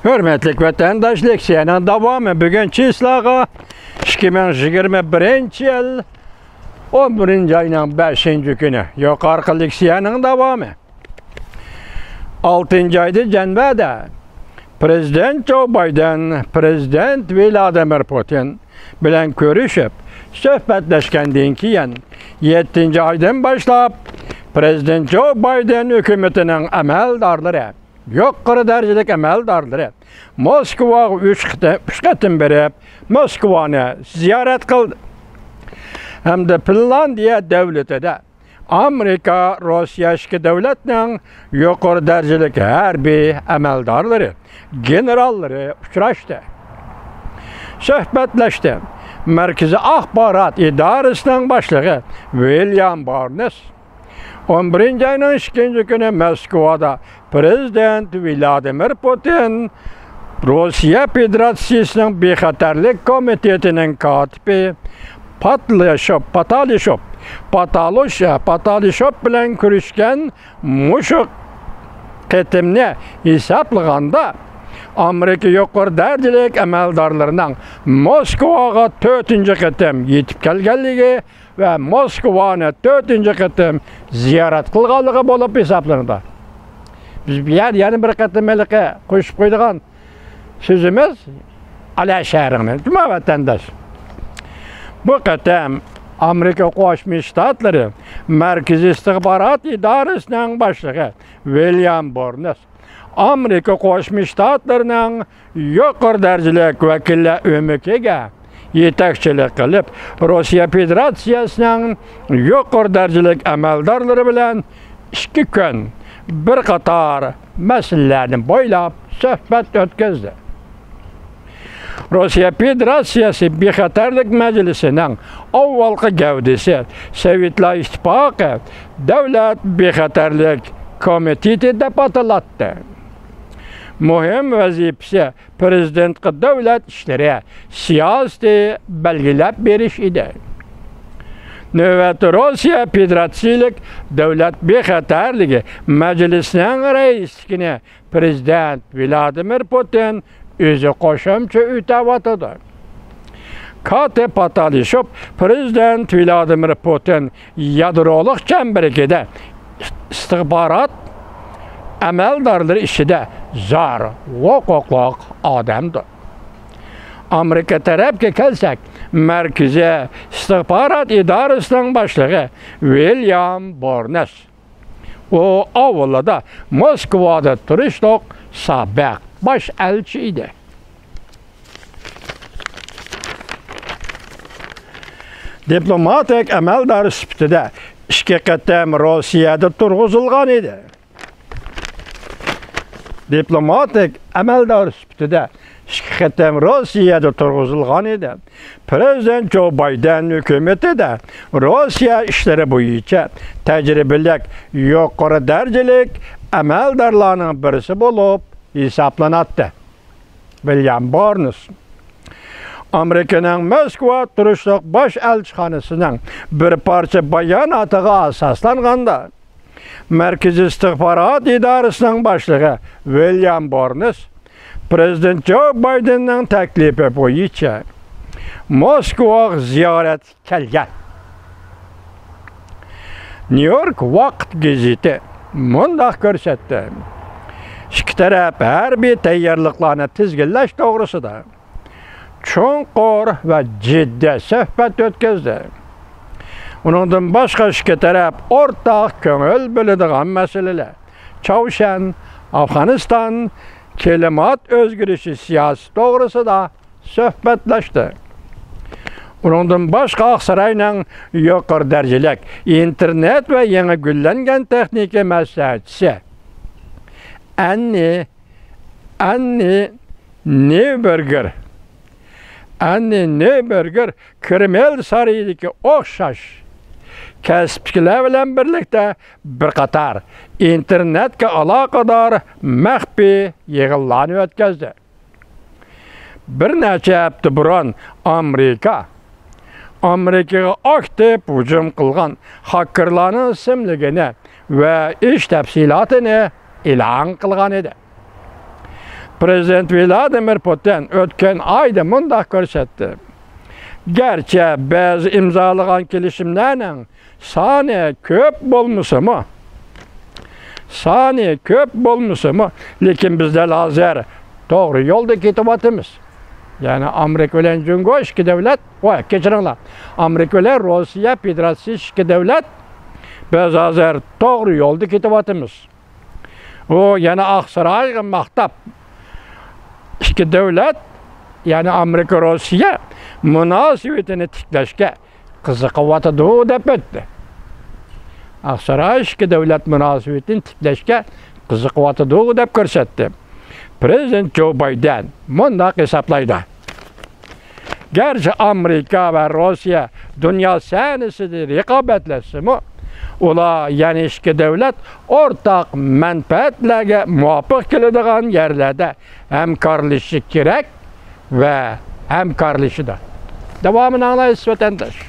Hürmetlik vatandaşlık senin devamı bugün çislağa 2021 yıl 11. ayının 5. günü yukarılık senin devamı 6. ayda Cenva'da Prezident Joe Biden, Prezident Vladimir Putin bilen görüşüp söhbetleşkenden keyin 7. aydan başlap Prezident Joe Biden hükümetinin əməldarları, yuqarı dərəcəlik əməldarları Moskva 3 qatim berib Moskvanı ziyaret qıldı. Hem de Finlandiya devleti de Amerika, Rusya eşki devletinin yuqarı dərəcəlik hərbi əməldarları, generalları uçraşdı. Söhbetleşti. Merkezi Axbarat İdarəsinin başlığı William Burns 11. ayının 2. günü Moskvada Prezident Vladimir Putin, Rusya Federasyasının Bexatarlik Komitetinin katibi Patalishov bilen görüşken muşuq ketimni hesaplaganda Amerika yuqarı dərəcəlik əməldarlarının Moskvaga 4. ketim yetib kelganligi ve Moskvani 4. ketim ziyaret qılğanlığı bolup hesaplandı. Biz yani bir ketimliğe koşup koyduğun sözümüz ala şəhərinin cümle vatandaş. Bu ketim Amerika Qoşmuş Ştatları Merkezi İstihbarat İdarəsinin başlığı William Burns Amerika Qoşmuş Ştatlarının yuqarı dərəcəlik vəkillər ömürkəyə yetakçilik qılıb Rusya Federasyasının yuqarı dərəcəlik əməldarları bilen 2 gün bir qatar məsələlərini boylab söhbət ötkəzdi. Rusya Federasyası Bexatarlik Məclisinin avvalqı gövdesi Sovetlər İttifaqı Devlet Bexatarlik Komiteti də patılattı. Mühim vazifesi prezidentlik devlet işleri siyaseti belgilep beriş idi. Növbəti Rusya Federasyalik Devlet Bexatarligi Məclisinin reisligini Prezident Vladimir Putin özü qoşumçu ütəvatıdır. Katip Patalishov Prezident Vladimir Putin yadrolıq çemberikide istihbarat əməldarları işide zar, hukukluq adamdır. Amerika tərəfə kelsək, Merkezi İstihbarat İdarəsinin başlığı William Burns. O avvalda Moskvada turistlik sabiq baş elçi idi. Diplomatik əməldar sifatida 2 qatim Rusiyada turğuzulğan idi. Diplomatik əməldar sifatida 2 qatim Rusiyada turğuzulğan idi. Prezident Joe Biden hükümeti de Rusya işleri boyunca tecrübelik yuqarı dərəcəlik əməldarlarının birisi bulup hesaplanattı. William Burns Amerika'nın Moskva turuşluq baş elçixanasının bir parça bayanatıga asaslanğanda Merkezi İstihbarat İdarəsinin başlığı William Burns Prezident Joe Biden'ın teklifi boyunca Moskva ziyaret kelgan. New York Vaqt gazeti mundaq ko'rsatdi. İki taraf harbiy tayyorliqlarni tizginlash to'g'risida chunqur va jiddiy suhbat o'tkazdi. Uningdan boshqa iki taraf o'rtaq ko'ngil bo'ladigan masalalar, Çavuşan, Afganistan, klimat o'zgarishi siyosati to'g'risida suhbatlashdi. Uningdan boshqa Aqsaroyning yuqori dərəcəlik internet ve yangi gullangan texnika maslahatchisi Annie Neuberger Kreml sarayidagi o'xshash kasbchilar bilan birlikda bir qator internetga aloqador maxfiy yig'inlarni o'tkazdi. Bir necha hafta burun Amerikaga aktiv hücum qilgan hakkerlarning ismligini ve iş tafsilotini e'lon qilgan edi. Prezident Vladimir Putin ötken ayda mundaq görsetdi. Gerçi bazı imzalanan kelişimlerinin sani köp bolmusumu? Sani köp bolmusumu? Lekin bizde hazır doğru yolda ketibatımız. Yani Amerika ile Cungo iki devlet, keçirinler. Amerika ile Rusya Federasyonu iki devlet, biz hazır doğru yolda ketibatımız. O yani Aksaray maktap iki devlet, yani Amerika Rusya münasebetini tikleşke kızıqıvatıdı dep etdi. Aksaray iki devlet münasebetini tikleşke kızıqıvatıdı dep görsetdi. Prezident Joe Biden mundaq hesaplaydı. Gerçi Amerika ve Rusya dünya sahnəsində rəqabətləşimi, ola yani iki devlet ortak menfaatlarga muvaffaq keladigan yerlerde hamkorlashishi kerak ve hamkorlashida. Davomini anglaysiz vatandosh.